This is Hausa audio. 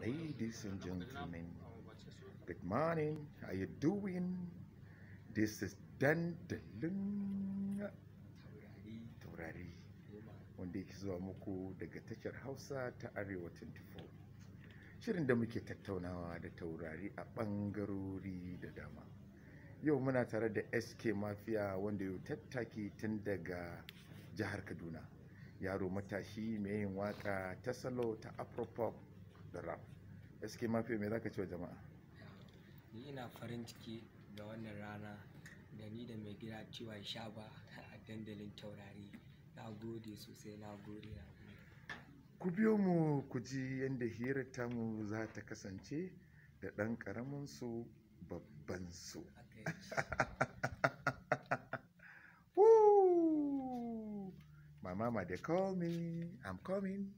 Ladies and gentlemen, good morning. How you doing? This is dandalin taurari wanda yake zuwa muku daga tashar Hausa ta Arewa 24. Shirin da muke tattaunawa da taurari a ɓangarori da dama. Yau muna tare da SK Mafia wanda yau tattaki tun daga jihar Kaduna. Yaro matashi mai yin waka ta salo ta Afropop da rap. SK Mafia me zaka ce wa jama'a? Ni ina farin ciki da wannan rana da ni da mai gida TY Shaba a dandalin taurari. Na gode sosai, na gode. Ku biyo mu ku ji yadda hirar tamu za ta kasance da ɗan ƙaramin su babban su. My mama they call me, I'm coming.